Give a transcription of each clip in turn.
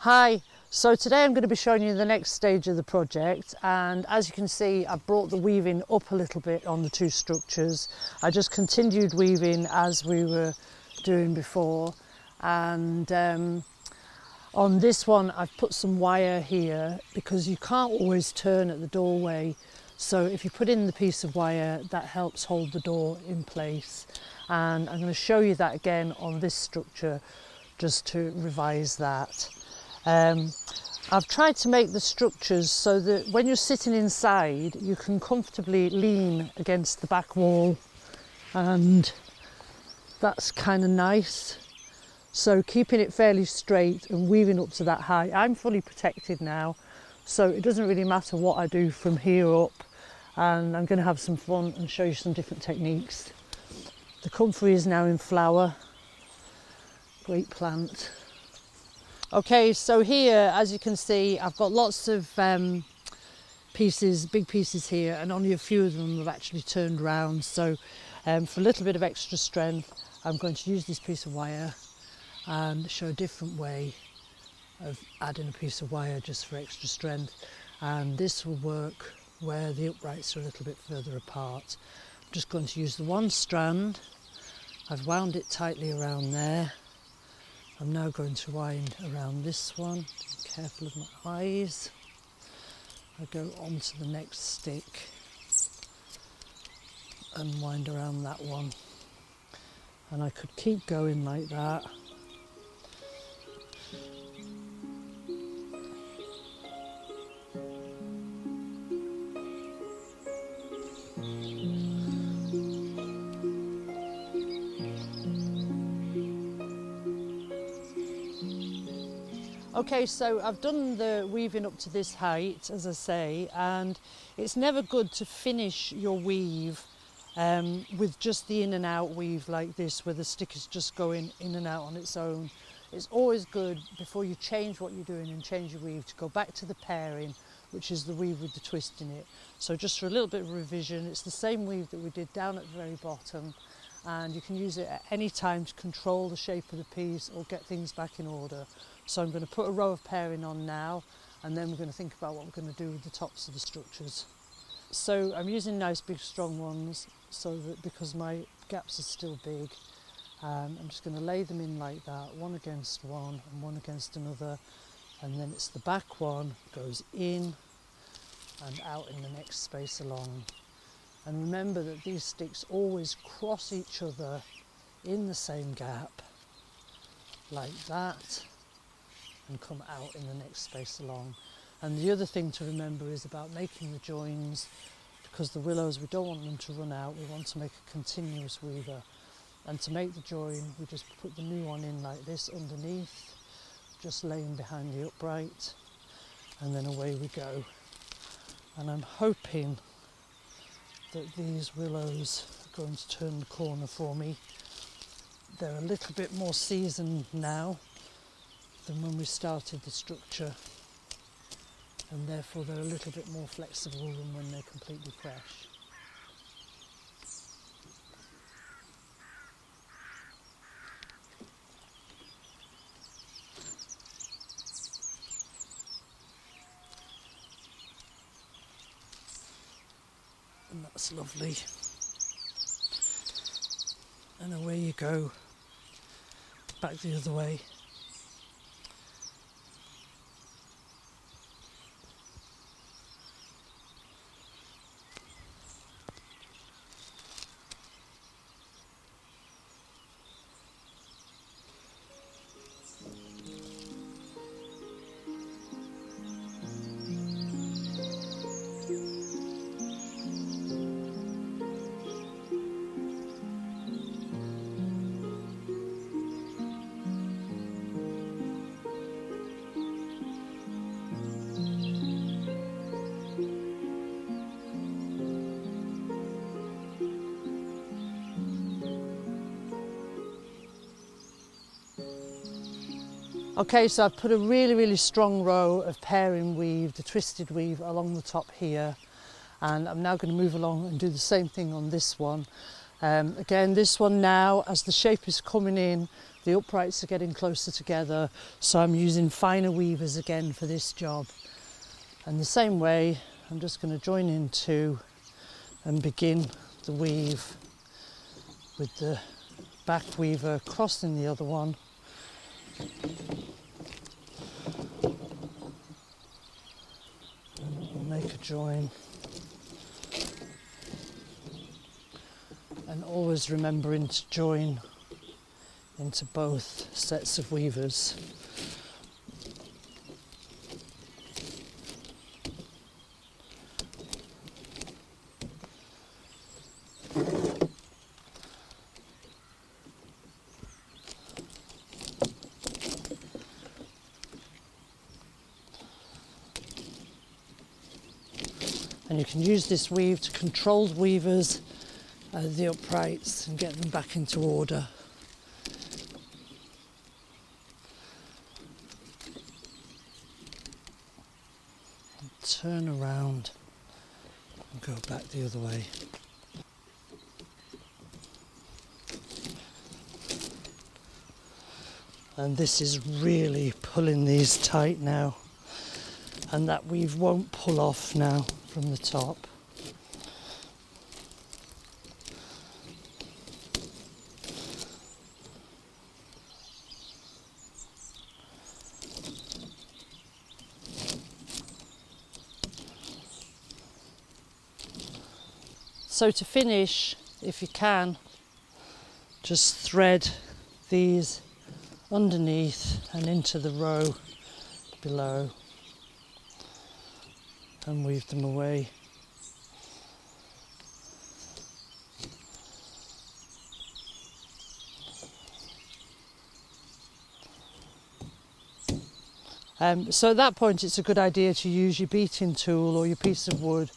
Hi, so today I'm going to be showing you the next stage of the project, and as you can see I've brought the weaving up a little bit on the two structures. I just continued weaving as we were doing before, and on this one I've put some wire here because you can't always turn at the doorway, so if you put in the piece of wire that helps hold the door in place, and I'm going to show you that again on this structure just to revise that. I've tried to make the structures so that when you're sitting inside you can comfortably lean against the back wall, and that's kind of nice. So keeping it fairly straight and weaving up to that height. I'm fully protected now, so it doesn't really matter what I do from here up, and I'm going to have some fun and show you some different techniques. The comfrey is now in flower. Great plant. Okay, so here, as you can see, I've got lots of pieces, big pieces here, and only a few of them have actually turned round. So for a little bit of extra strength, I'm going to use this piece of wire and show a different way of adding a piece of wire just for extra strength. And this will work where the uprights are a little bit further apart. I'm just going to use the one strand. I've wound it tightly around there. I'm now going to wind around this one. Be careful of my eyes. I go on to the next stick and wind around that one. And I could keep going like that. Okay, so I've done the weaving up to this height, as I say, and it's never good to finish your weave with just the in and out weave like this, where the stick is just going in and out on its own. It's always good, before you change what you're doing and change your weave, to go back to the pairing, which is the weave with the twist in it. So just for a little bit of revision, it's the same weave that we did down at the very bottom, and you can use it at any time to control the shape of the piece or get things back in order. So I'm going to put a row of pairing on now, and then we're going to think about what we're going to do with the tops of the structures. So I'm using nice big strong ones, so that because my gaps are still big, I'm just going to lay them in like that, one against one and one against another, and then it's the back one goes in and out in the next space along. And remember that these sticks always cross each other in the same gap, like that, and come out in the next space along. And the other thing to remember is about making the joins, because the willows, we don't want them to run out, we want to make a continuous weaver. And to make the join, we just put the new one in like this underneath, just laying behind the upright, and then away we go. And I'm hoping that these willows are going to turn the corner for me. They're a little bit more seasoned now than when we started the structure, and therefore they're a little bit more flexible than when they're completely fresh. And that's lovely. And away you go, back the other way. Okay, so I've put a really strong row of pairing weave, the twisted weave, along the top here, and I'm now going to move along and do the same thing on this one. Again, this one now, as the shape is coming in, the uprights are getting closer together, so I'm using finer weavers again for this job. And the same way, I'm just going to join in two and begin the weave with the back weaver crossing the other one. And we'll make a join. And always remembering to join into both sets of weavers. And you can use this weave to control the weavers, the uprights, and get them back into order. And turn around and go back the other way. And this is really pulling these tight now, and that weave won't pull off now from the top. So to finish, if you can, just thread these underneath and into the row below and weave them away. So at that point it's a good idea to use your beating tool or your piece of wood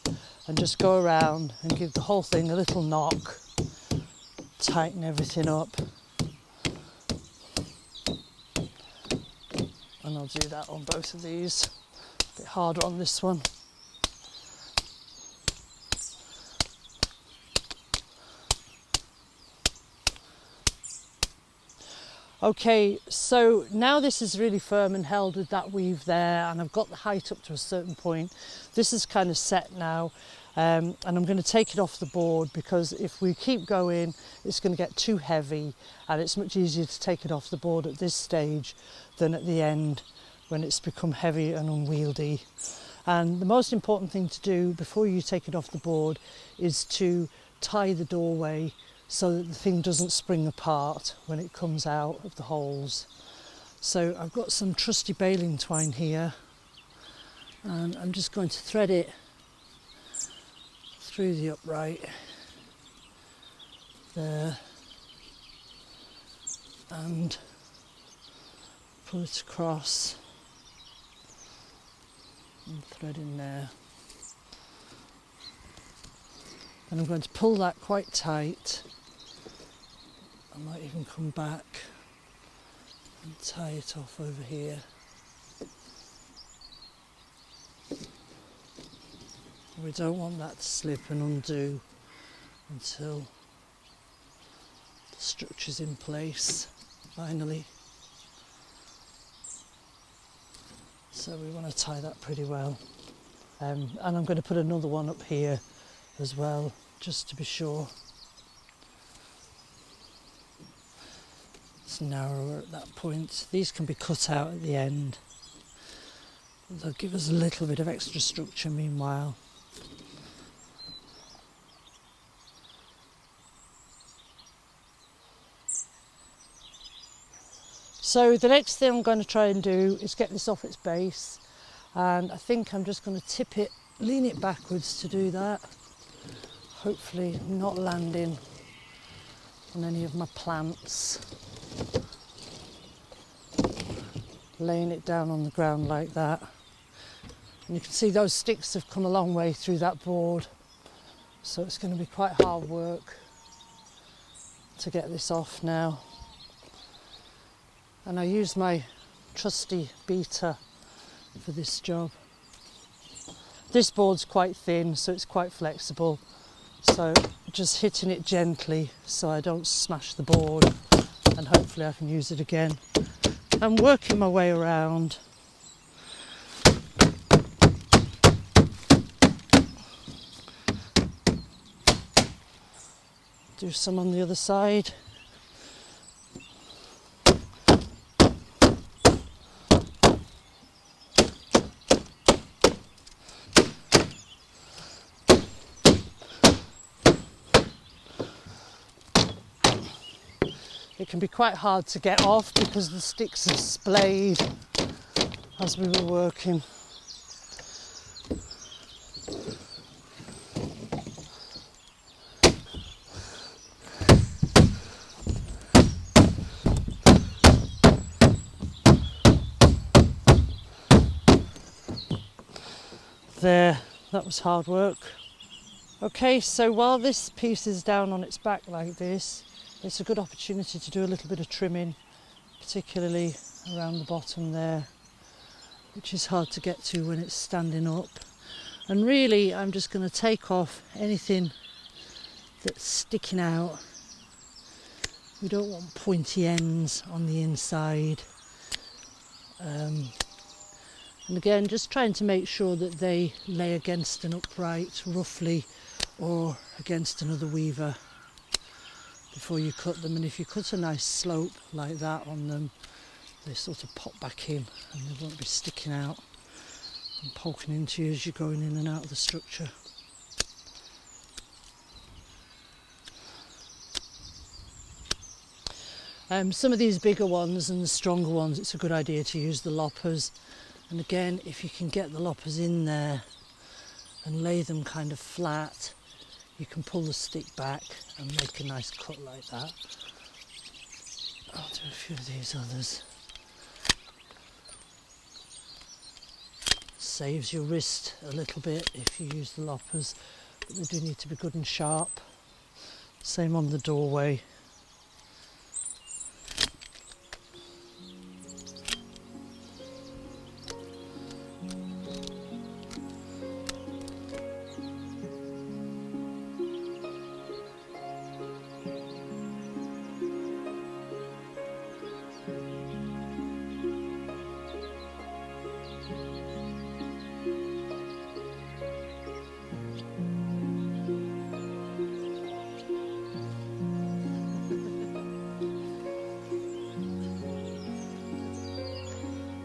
and just go around and give the whole thing a little knock, tighten everything up. And I'll do that on both of these, a bit harder on this one. Okay, so now this is really firm and held with that weave there, and I've got the height up to a certain point. This is kind of set now, and I'm going to take it off the board because if we keep going, it's going to get too heavy, and it's much easier to take it off the board at this stage than at the end when it's become heavy and unwieldy. And the most important thing to do before you take it off the board is to tie the doorway so that the thing doesn't spring apart when it comes out of the holes. So I've got some trusty baling twine here, and I'm just going to thread it through the upright there and pull it across and thread in there. And I'm going to pull that quite tight. I might even come back and tie it off over here. We don't want that to slip and undo until the structure's in place, finally. So we want to tie that pretty well. And I'm going to put another one up here as well, just to be sure. It's narrower at that point. These can be cut out at the end. They'll give us a little bit of extra structure meanwhile. So the next thing I'm going to try and do is get this off its base, and I think I'm just going to tip it, lean it backwards to do that. Hopefully not landing on any of my plants. Laying it down on the ground like that. And you can see those sticks have come a long way through that board, so it's going to be quite hard work to get this off now. And I use my trusty beater for this job. This board's quite thin, so it's quite flexible, So just hitting it gently so I don't smash the board, and hopefully I can use it again. I'm working my way around. Do some on the other side. It can be quite hard to get off because the sticks have splayed as we were working. There, that was hard work. Okay, so while this piece is down on its back like this, it's a good opportunity to do a little bit of trimming, particularly around the bottom there, which is hard to get to when it's standing up. And really, I'm just going to take off anything that's sticking out. We don't want pointy ends on the inside. And again, just trying to make sure that they lay against an upright roughly or against another weaver before you cut them. And if you cut a nice slope like that on them, they sort of pop back in and they won't be sticking out and poking into you as you're going in and out of the structure. Some of these bigger ones and the stronger ones, it's a good idea to use the loppers. And again, if you can get the loppers in there and lay them kind of flat, you can pull the stick back and make a nice cut like that. I'll do a few of these others. Saves your wrist a little bit if you use the loppers, but they do need to be good and sharp. Same on the doorway.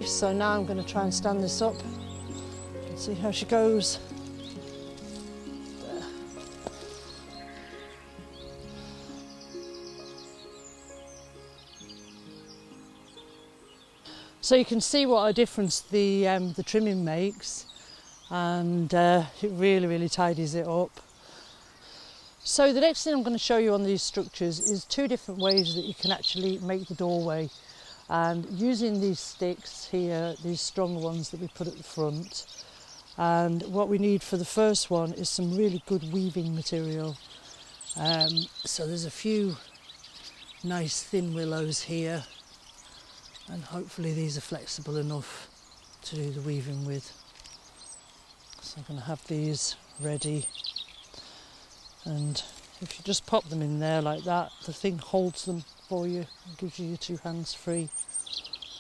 So now I'm going to try and stand this up and see how she goes. There. So you can see what a difference the trimming makes, and it really tidies it up. So the next thing I'm going to show you on these structures is two different ways that you can actually make the doorway. And using these sticks here, these stronger ones that we put at the front, and what we need for the first one is some really good weaving material. So there's a few nice thin willows here, and hopefully these are flexible enough to do the weaving with. So I'm going to have these ready, and if you just pop them in there like that, the thing holds them for you and gives you your two hands free.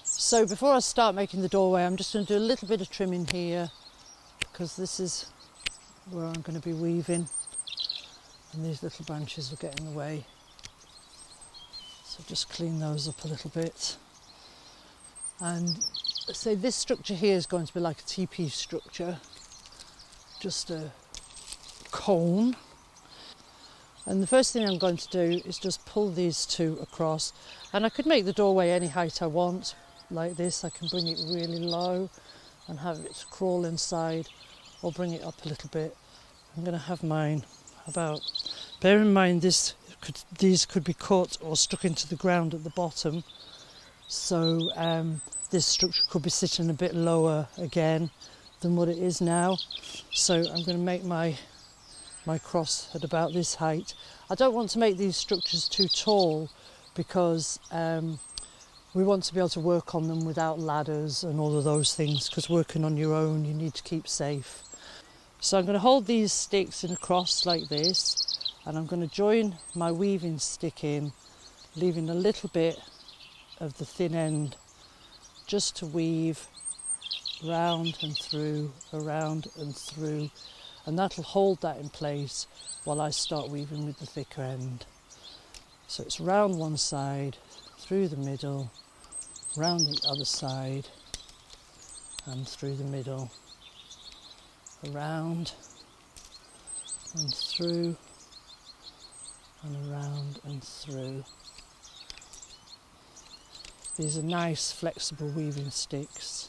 So before I start making the doorway, I'm just going to do a little bit of trimming here, because this is where I'm going to be weaving and these little branches will get in the way. So just clean those up a little bit. And so this structure here is going to be like a teepee structure, just a cone. And the first thing I'm going to do is just pull these two across, and I could make the doorway any height I want, like this. I can bring it really low and have it crawl inside, or bring it up a little bit. I'm going to have mine about, bear in mind these could be cut or stuck into the ground at the bottom, so this structure could be sitting a bit lower again than what it is now. So I'm going to make my cross at about this height. I don't want to make these structures too tall, because we want to be able to work on them without ladders and all of those things, because working on your own you need to keep safe. So I'm going to hold these sticks in a cross like this, and I'm going to join my weaving stick in, leaving a little bit of the thin end just to weave round and through, around and through, and that'll hold that in place while I start weaving with the thicker end. So it's round one side, through the middle, round the other side, and through the middle, around and through, and around and through. These are nice flexible weaving sticks,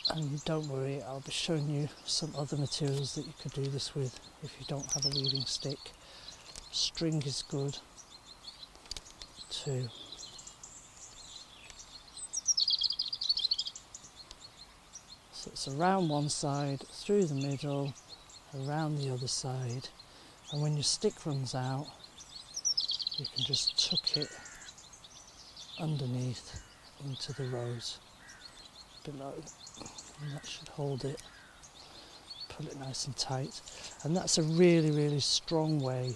and don't worry, I'll be showing you some other materials that you could do this with if you don't have a weaving stick. String is good too. So it's around one side, through the middle, around the other side, and when your stick runs out you can just tuck it underneath into the rows below, and that should hold it, pull it nice and tight. And that's a really strong way,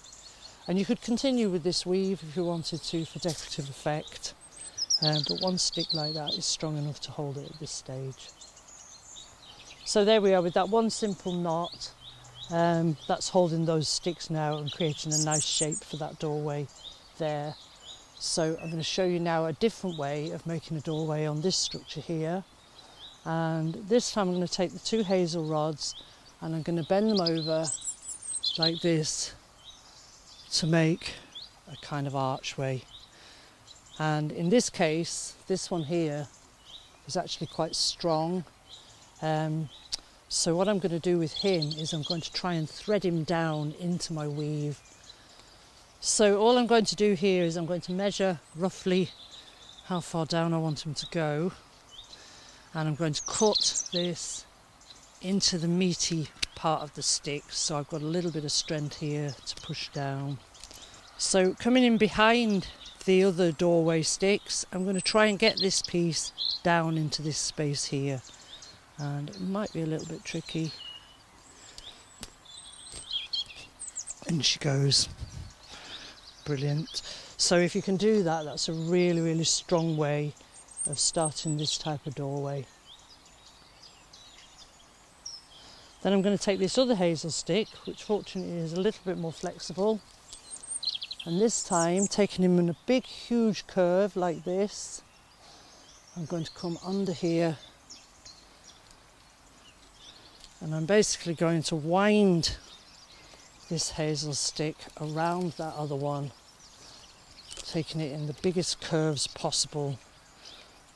and you could continue with this weave if you wanted to for decorative effect, but one stick like that is strong enough to hold it at this stage. So there we are with that one simple knot. That's holding those sticks now and creating a nice shape for that doorway there. So I'm going to show you now a different way of making a doorway on this structure here, and this time I'm going to take the two hazel rods and I'm going to bend them over like this to make a kind of archway. And in this case, this one here is actually quite strong, so what I'm going to do with him is I'm going to try and thread him down into my weave. So all I'm going to do here is I'm going to measure roughly how far down I want him to go, and I'm going to cut this into the meaty part of the stick, so I've got a little bit of strength here to push down. So coming in behind the other doorway sticks, I'm going to try and get this piece down into this space here, and it might be a little bit tricky. In she goes. Brilliant. So if you can do that, that's a really strong way of starting this type of doorway. Then I'm going to take this other hazel stick, which fortunately is a little bit more flexible, and this time taking him in a big huge curve like this, I'm going to come under here and I'm basically going to wind this hazel stick around that other one, taking it in the biggest curves possible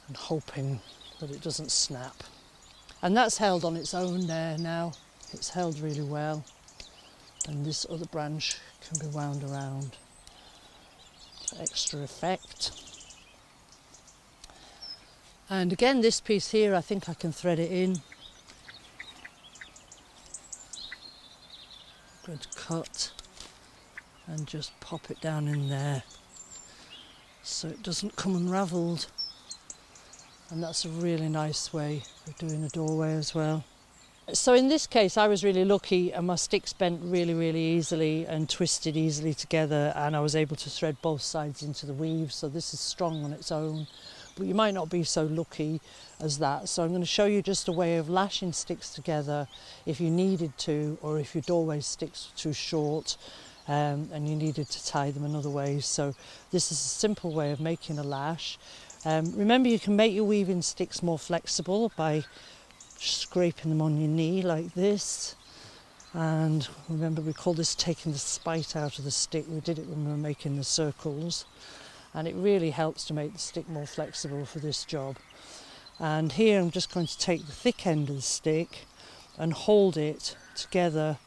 and hoping that it doesn't snap. And that's held on its own there now. It's held really well, and this other branch can be wound around for extra effect. And again, this piece here, I think I can thread it in. I'm going to cut and just pop it down in there so it doesn't come unravelled, and that's a really nice way of doing a doorway as well. So in this case I was really lucky, and my sticks bent really easily and twisted easily together, and I was able to thread both sides into the weave, so this is strong on its own. But you might not be so lucky as that, so I'm going to show you just a way of lashing sticks together if you needed to, or if your doorway sticks were too short and you needed to tie them another way. So this is a simple way of making a lash. Remember, you can make your weaving sticks more flexible by scraping them on your knee like this, and remember, we call this taking the spite out of the stick. We did it when we were making the circles, and it really helps to make the stick more flexible for this job. And here I'm just going to take the thick end of the stick and hold it together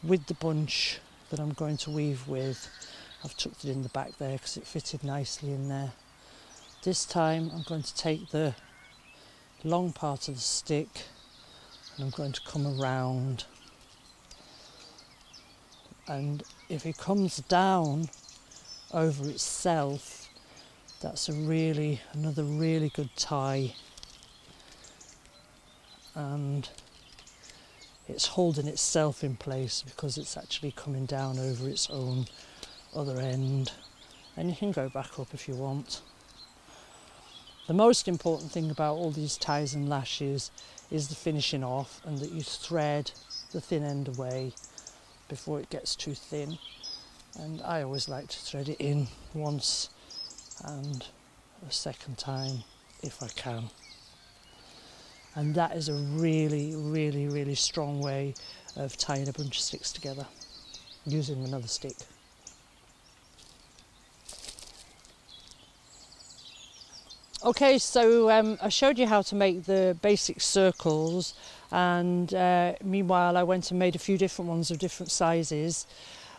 with the bunch that I'm going to weave with. I've tucked it in the back there because it fitted nicely in there. This time I'm going to take the long part of the stick and I'm going to come around, and if it comes down over itself, that's another really good tie. And it's holding itself in place because it's actually coming down over its own other end. And you can go back up if you want. The most important thing about all these ties and lashes is the finishing off, and that you thread the thin end away before it gets too thin. And I always like to thread it in once and a second time if I can. And that is a really, really, really strong way of tying a bunch of sticks together using another stick. Okay, so I showed you how to make the basic circles, and meanwhile I went and made a few different ones of different sizes,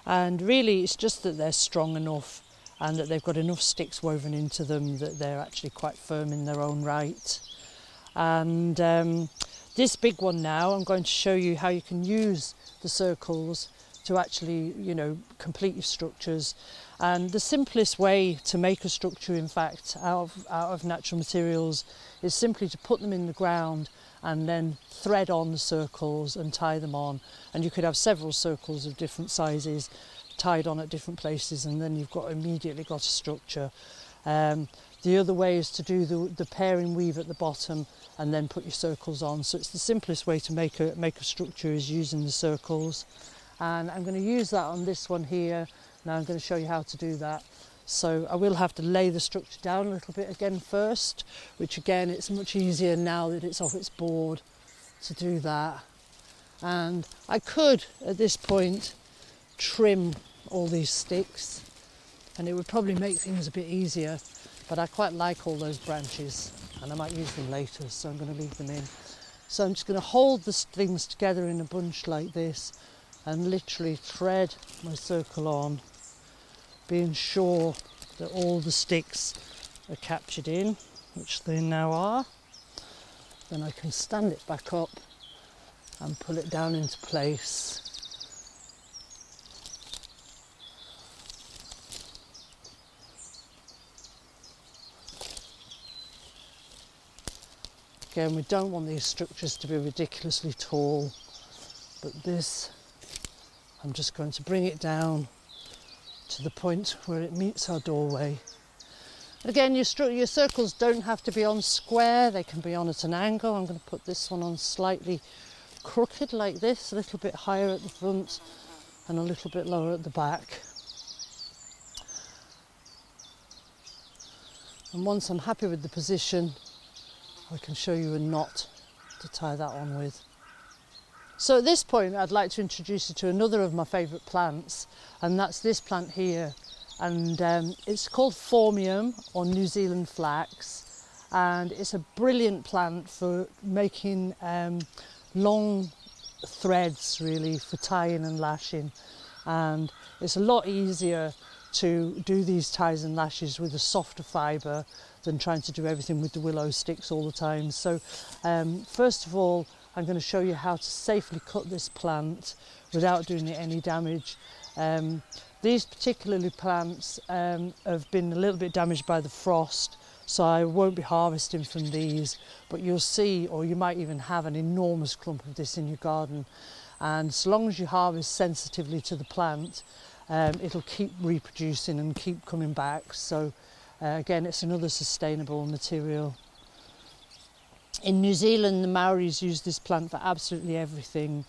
and really it's just that they're strong enough and that they've got enough sticks woven into them that they're actually quite firm in their own right. And this big one now, I'm going to show you how you can use the circles to actually, you know, complete your structures. And the simplest way to make a structure, in fact, out of natural materials is simply to put them in the ground and then thread on the circles and tie them on. And you could have several circles of different sizes tied on at different places, and then you've immediately got a structure. The other way is to do the pairing weave at the bottom and then put your circles on. So it's the simplest way to make a structure is using the circles. And I'm going to use that on this one here. Now I'm going to show you how to do that. So I will have to lay the structure down a little bit again first, which again, it's much easier now that it's off its board to do that. And I could, at this point, trim all these sticks, and it would probably make things a bit easier, but I quite like all those branches and I might use them later, so I'm going to leave them in. So I'm just going to hold the things together in a bunch like this and literally thread my circle on, being sure that all the sticks are captured in, which they now are. Then I can stand it back up and pull it down into place. Again, we don't want these structures to be ridiculously tall, but this, I'm just going to bring it down to the point where it meets our doorway. And again, your circles don't have to be on square, they can be on at an angle. I'm going to put this one on slightly crooked like this, a little bit higher at the front and a little bit lower at the back. And once I'm happy with the position, I can show you a knot to tie that on with. So at this point, I'd like to introduce you to another of my favourite plants, and that's this plant here. And it's called Phormium, or New Zealand flax, and it's a brilliant plant for making long threads, really, for tying and lashing. And it's a lot easier to do these ties and lashes with a softer fibre than trying to do everything with the willow sticks all the time. So first of all, I'm going to show you how to safely cut this plant without doing it any damage. These particular plants have been a little bit damaged by the frost, so I won't be harvesting from these, but you'll see, or you might even have, an enormous clump of this in your garden. And so long as you harvest sensitively to the plant, it'll keep reproducing and keep coming back. So again, it's another sustainable material. In New Zealand, the Maoris use this plant for absolutely everything,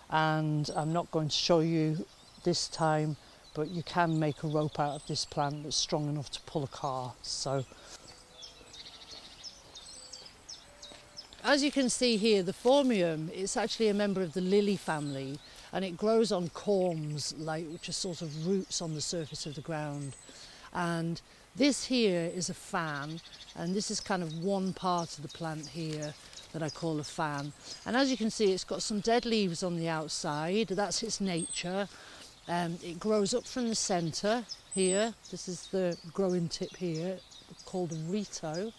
and I'm not going to show you this time, but you can make a rope out of this plant that's strong enough to pull a car. So as you can see here, the Phormium, it's actually a member of the lily family, and it grows on corms, which are sort of roots on the surface of the ground. And this here is a fan, and this is kind of one part of the plant here that I call a fan. And as you can see, it's got some dead leaves on the outside. That's its nature. It grows up from the centre here. This is the growing tip here, called a rito.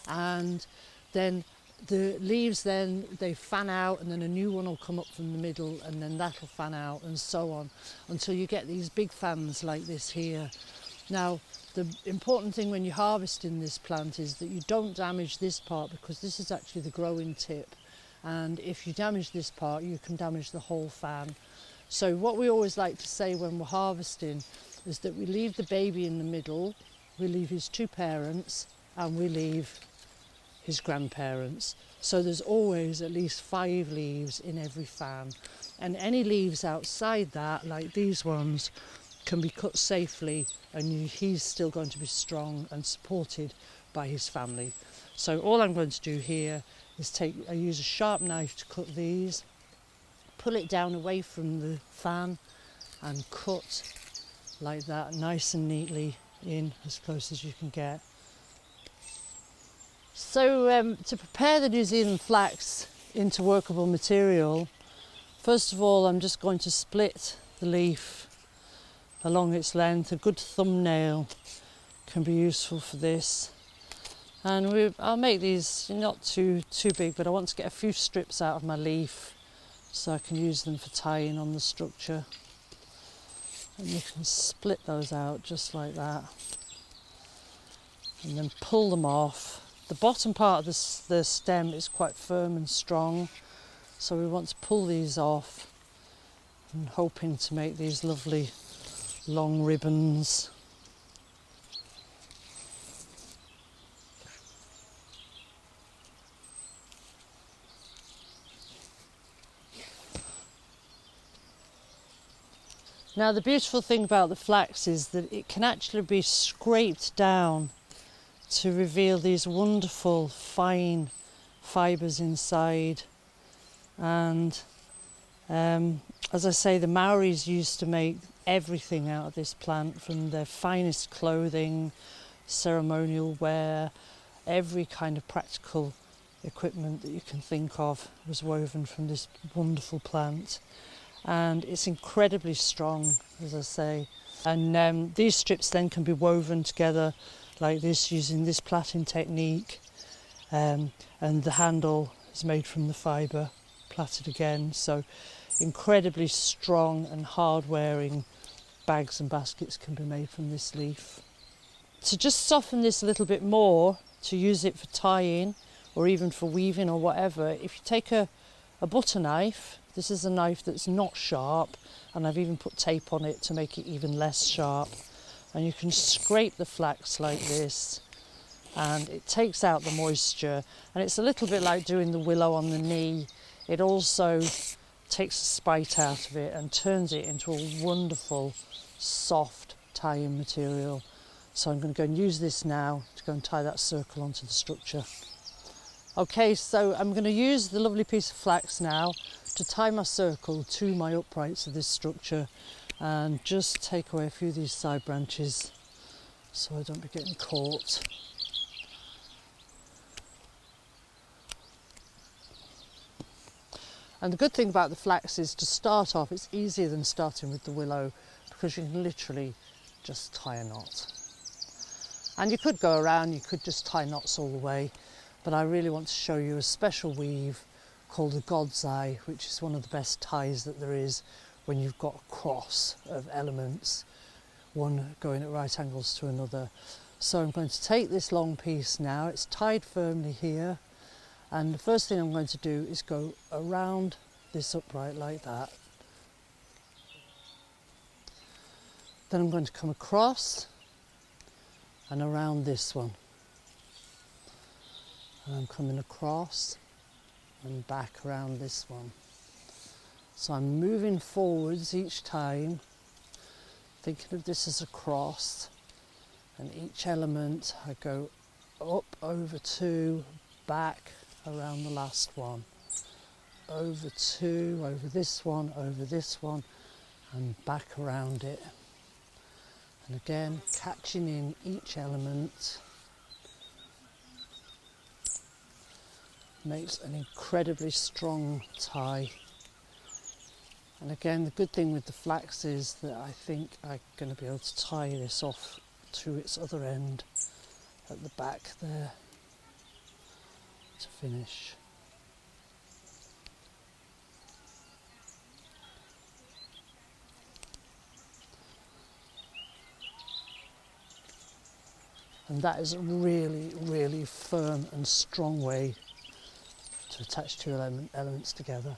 And then the leaves, then they fan out, and then a new one will come up from the middle, and then that'll fan out, and so on, until you get these big fans like this here. Now, the important thing when you're harvesting this plant is that you don't damage this part, because this is actually the growing tip, and if you damage this part you can damage the whole fan. So what we always like to say when we're harvesting is that we leave the baby in the middle, we leave his two parents, and we leave his grandparents. So there's always at least 5 leaves in every fan, and any leaves outside that, like these ones, can be cut safely, and he's still going to be strong and supported by his family. So all I'm going to do here is I use a sharp knife to cut these, pull it down away from the fan and cut like that, nice and neatly in as close as you can get. So to prepare the New Zealand flax into workable material, first of all I'm just going to split the leaf along its length. A good thumbnail can be useful for this. And I'll make these not too big, but I want to get a few strips out of my leaf so I can use them for tying on the structure. And you can split those out just like that. And then pull them off. The bottom part of the stem is quite firm and strong, so we want to pull these off and hoping to make these lovely long ribbons. Now the beautiful thing about the flax is that it can actually be scraped down to reveal these wonderful fine fibres inside. And as I say, the Maoris used to make everything out of this plant, from their finest clothing, ceremonial wear, every kind of practical equipment that you can think of was woven from this wonderful plant. And it's incredibly strong, as I say. And these strips then can be woven together like this using this plaiting technique, and the handle is made from the fibre, plaited again. So incredibly strong and hard wearing bags and baskets can be made from this leaf. To just soften this a little bit more, to use it for tying or even for weaving or whatever, if you take a butter knife, this is a knife that's not sharp, and I've even put tape on it to make it even less sharp, and you can scrape the flax like this and it takes out the moisture, and it's a little bit like doing the willow on the knee. It also takes the spite out of it and turns it into a wonderful soft tying material. So I'm going to go and use this now to go and tie that circle onto the structure. Okay, so I'm going to use the lovely piece of flax now to tie my circle to my uprights of this structure, and just take away a few of these side branches so I don't be getting caught. And the good thing about the flax is, to start off, it's easier than starting with the willow, because you can literally just tie a knot. And you could go around, you could just tie knots all the way, but I really want to show you a special weave called a God's Eye, which is one of the best ties that there is when you've got a cross of elements, one going at right angles to another. So I'm going to take this long piece now, it's tied firmly here, and the first thing I'm going to do is go around this upright like that. Then I'm going to come across and around this one. And I'm coming across and back around this one. So I'm moving forwards each time, thinking of this as a cross, and each element I go up over 2, back around the last one, over 2, over this one, and back around it. And again, catching in each element makes an incredibly strong tie. And again, the good thing with the flax is that I think I'm going to be able to tie this off to its other end at the back there to finish. And that is a really, really firm and strong way to to attach two elements together.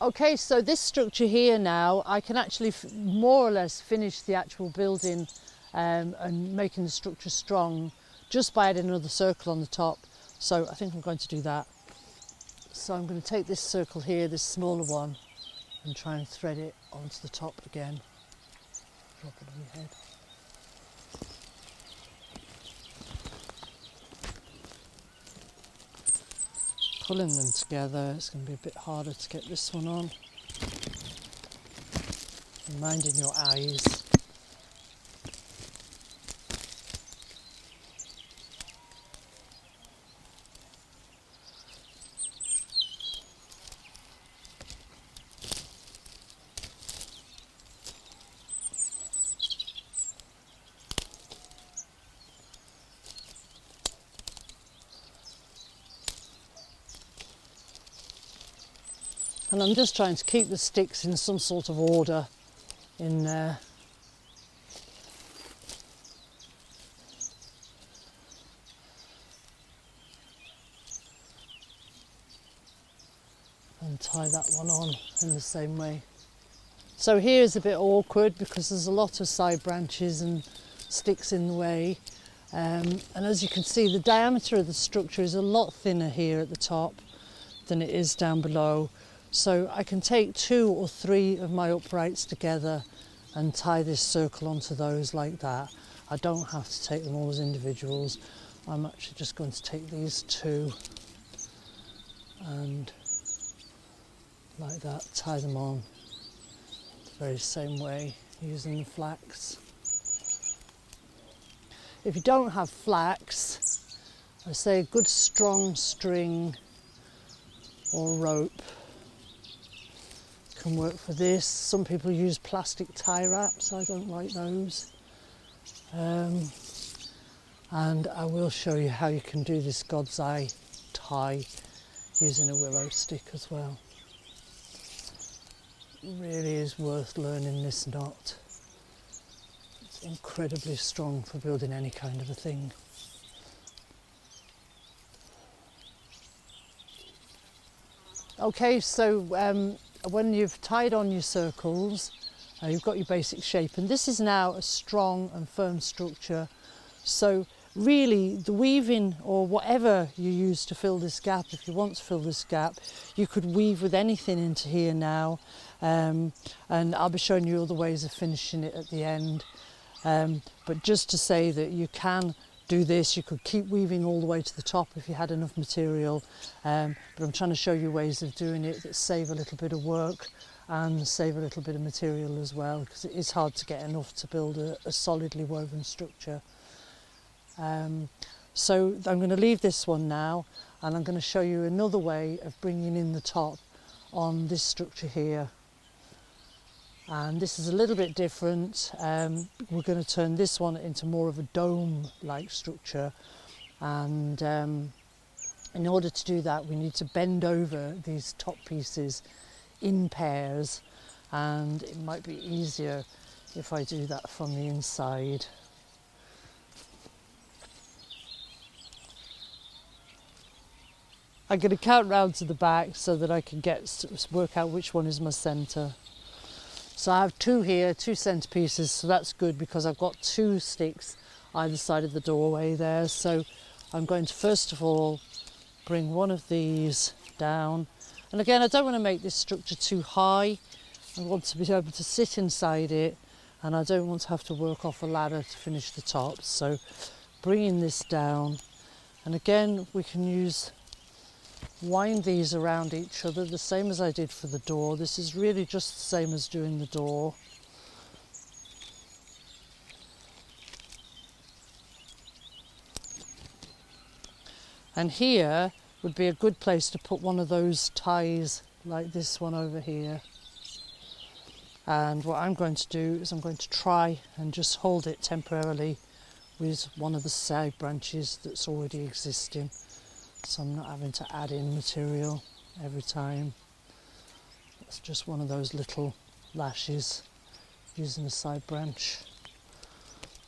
Okay, so this structure here now, I can actually more or less finish the actual building and making the structure strong just by adding another circle on the top. So I think I'm going to do that. So I'm going to take this circle here, this smaller one, and try and thread it onto the top again. Drop it on your head. Pulling them together, it's going to be a bit harder to get this one on. Minding your eyes. And I'm just trying to keep the sticks in some sort of order in there. And tie that one on in the same way. So here is a bit awkward because there's a lot of side branches and sticks in the way. And as you can see, the diameter of the structure is a lot thinner here at the top than it is down below. So I can take 2 or 3 of my uprights together and tie this circle onto those like that. I don't have to take them all as individuals. I'm actually just going to take these 2 and like that, tie them on the very same way using the flax. If you don't have flax, I say a good strong string or rope can work for this. Some people use plastic tie wraps, I don't like those. And I will show you how you can do this God's eye tie using a willow stick as well. It really is worth learning this knot. It's incredibly strong for building any kind of a thing. Okay, so when you've tied on your circles, you've got your basic shape, and this is now a strong and firm structure. So really the weaving or whatever you use to fill this gap, if you want to fill this gap, you could weave with anything into here now, and I'll be showing you other ways of finishing it at the end. But just to say that you can do this, you could keep weaving all the way to the top if you had enough material, but I'm trying to show you ways of doing it that save a little bit of work and save a little bit of material as well, because it is hard to get enough to build a solidly woven structure. So I'm going to leave this one now, and I'm going to show you another way of bringing in the top on this structure here. And this is a little bit different. We're going to turn this one into more of a dome-like structure, and in order to do that we need to bend over these top pieces in pairs, and it might be easier if I do that from the inside. I'm going to count round to the back so that I can work out which one is my centre. So I have 2 here, 2 centre pieces, so that's good because I've got 2 sticks either side of the doorway there. So I'm going to first of all bring one of these down, and again I don't want to make this structure too high. I want to be able to sit inside it, and I don't want to have to work off a ladder to finish the top. So bringing this down, and again we can wind these around each other the same as I did for the door. This is really just the same as doing the door. And here would be a good place to put one of those ties like this one over here. And what I'm going to do is I'm going to try and just hold it temporarily with one of the side branches that's already existing, so I'm not having to add in material every time. It's just one of those little lashes using a side branch,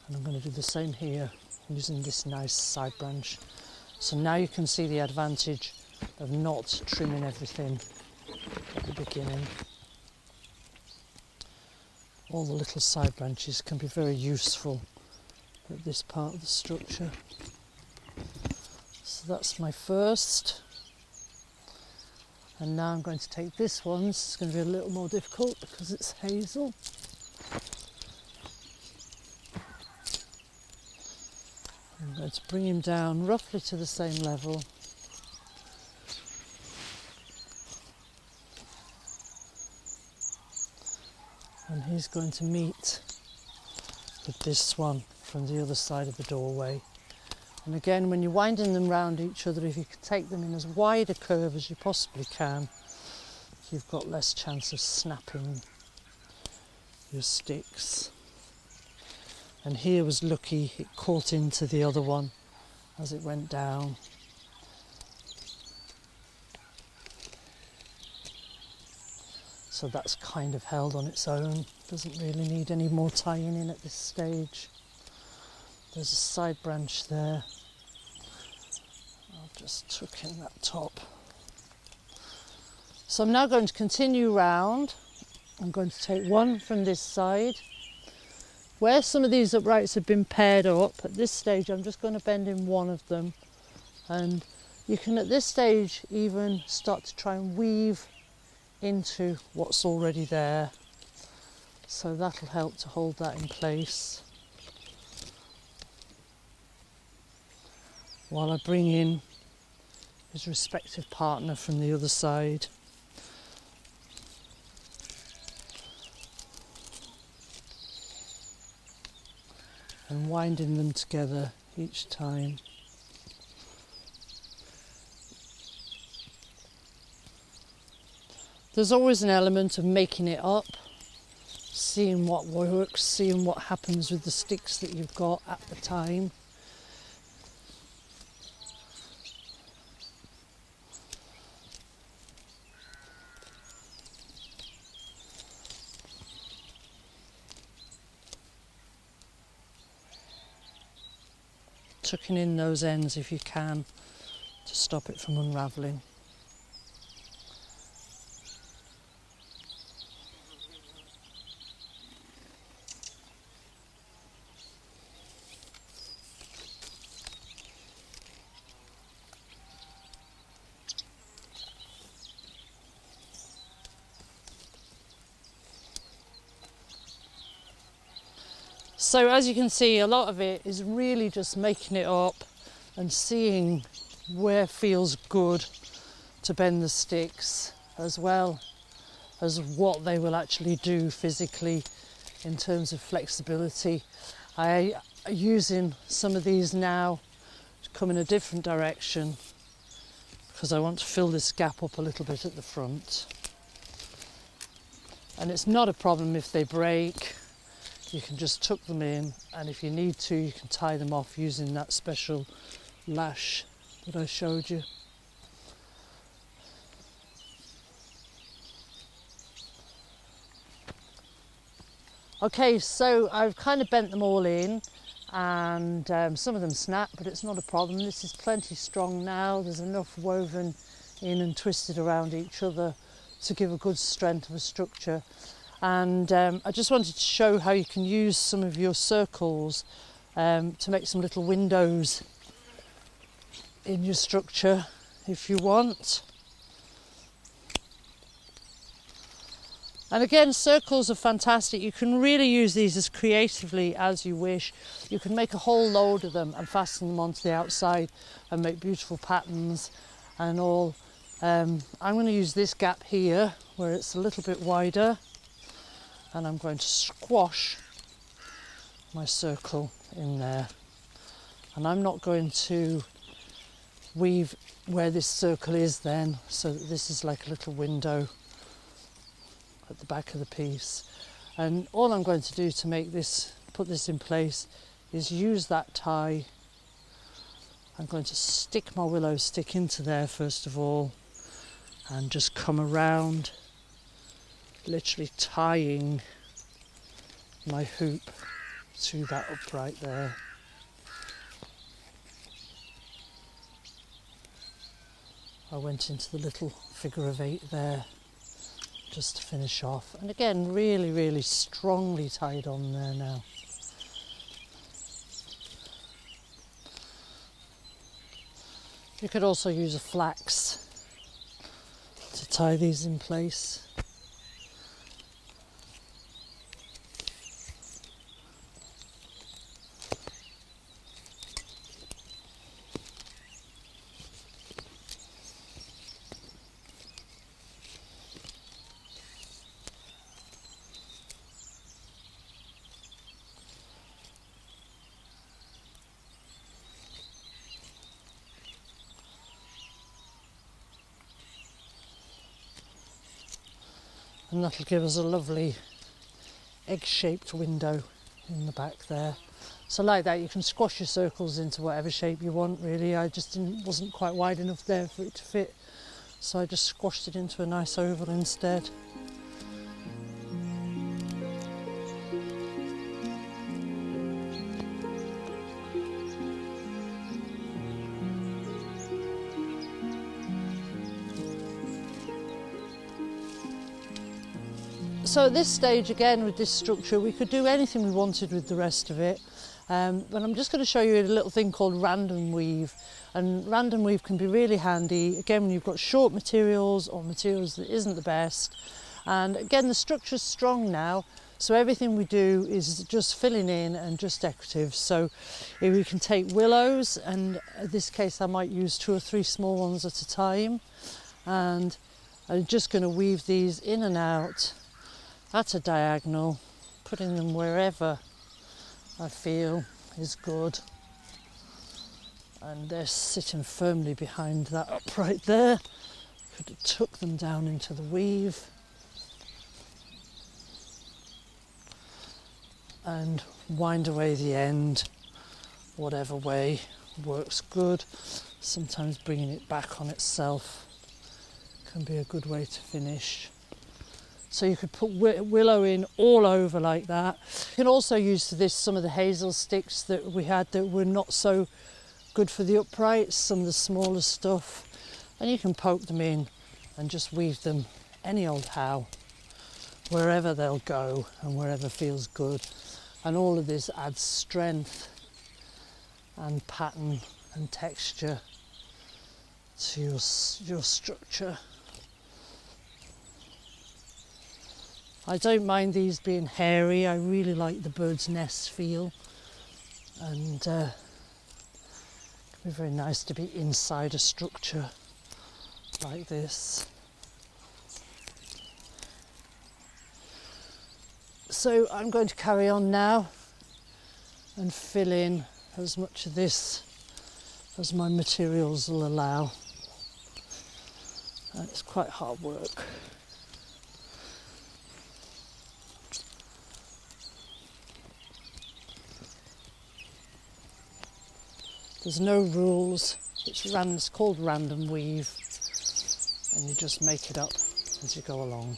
and I'm going to do the same here using this nice side branch. So now you can see the advantage of not trimming everything at the beginning. All the little side branches can be very useful at this part of the structure. So that's my first. And now I'm going to take this one. This is going to be a little more difficult because it's hazel. I'm going to bring him down roughly to the same level. And he's going to meet with this one from the other side of the doorway. And again, when you're winding them round each other, if you can take them in as wide a curve as you possibly can, you've got less chance of snapping your sticks. And here was lucky, it caught into the other one as it went down. So that's kind of held on its own, doesn't really need any more tying in at this stage. There's a side branch there. I'll just tuck in that top. So I'm now going to continue round. I'm going to take one from this side. Where some of these uprights have been paired up, at this stage I'm just going to bend in one of them. And you can at this stage even start to try and weave into what's already there. So that'll help to hold that in place. While I bring in his respective partner from the other side. And winding them together each time. There's always an element of making it up, seeing what works, seeing what happens with the sticks that you've got at the time. Tucking in those ends if you can to stop it from unravelling. So as you can see, a lot of it is really just making it up and seeing where feels good to bend the sticks, as well as what they will actually do physically in terms of flexibility. I'm using some of these now to come in a different direction because I want to fill this gap up a little bit at the front. And it's not a problem if they break. You can just tuck them in, and if you need to, you can tie them off using that special lash that I showed you. Okay, so I've kind of bent them all in, and some of them snap, but it's not a problem. This is plenty strong now. There's enough woven in and twisted around each other to give a good strength of a structure. And I just wanted to show how you can use some of your circles to make some little windows in your structure if you want. And again, circles are fantastic. You can really use these as creatively as you wish. You can make a whole load of them and fasten them onto the outside and make beautiful patterns and all. I'm going to use this gap here where it's a little bit wider. And I'm going to squash my circle in there. And I'm not going to weave where this circle is then, so that this is like a little window at the back of the piece. And all I'm going to do to make this, put this in place, is use that tie. I'm going to stick my willow stick into there first of all, and just come around, literally tying my hoop to that upright there. I went into the little figure of 8 there just to finish off, and again really, really strongly tied on there now. You could also use a flax to tie these in place. And that'll give us a lovely egg-shaped window in the back there. So like that, you can squash your circles into whatever shape you want really. I just wasn't quite wide enough there for it to fit, so I just squashed it into a nice oval instead. So at this stage, again with this structure, we could do anything we wanted with the rest of it. But I'm just going to show you a little thing called random weave. And random weave can be really handy, again, when you've got short materials or materials that isn't the best. And again, the structure's strong now, so everything we do is just filling in and just decorative. So if we can take willows, and in this case I might use 2 or 3 small ones at a time. And I'm just going to weave these in and out at a diagonal, putting them wherever I feel is good. And they're sitting firmly behind that upright there. Could have tucked them down into the weave. And wind away the end, whatever way works good. Sometimes bringing it back on itself can be a good way to finish. So you could put willow in all over like that. You can also use for this some of the hazel sticks that we had that were not so good for the uprights, some of the smaller stuff. And you can poke them in and just weave them any old how, wherever they'll go and wherever feels good. And all of this adds strength and pattern and texture to your structure. I don't mind these being hairy. I really like the bird's nest feel, and it can be very nice to be inside a structure like this. So I'm going to carry on now and fill in as much of this as my materials will allow. And it's quite hard work. There's no rules, it's called random weave, and you just make it up as you go along.